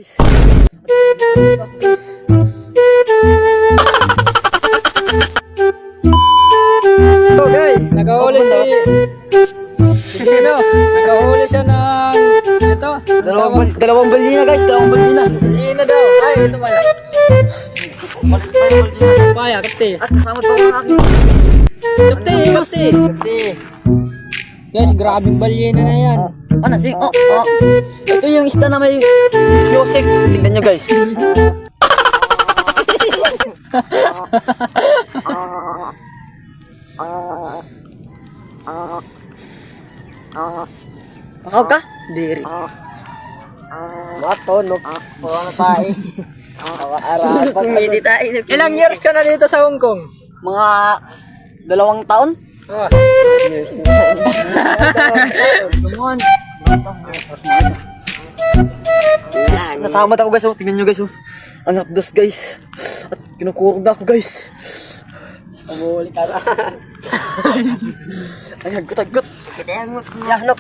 guys. So guys, nakahuli si Gino. Nakahuli siya ng ito. Dalawang balina guys, dalawang balina. Gino daw. Ay, ito pala. Paya, kapte. At kasama pa ko ng aking Kapte, kapte. Guys, grabing balyena na yan. ano sing? Ito yung isda na may music. Tingnan nyo guys. Makaw ka? Diri. Matulog. Wala tayo. Aral pag hindi tayo. Ilang years ka na dito sa Hong Kong? Mga 2 taon? Oh. Come on. Guys, nasamat ako guys. Tingnan nyo guys. Ang hapdos guys. At kinukurog na ako guys. Pabuli ka na. Ay, hagot. Yahnok.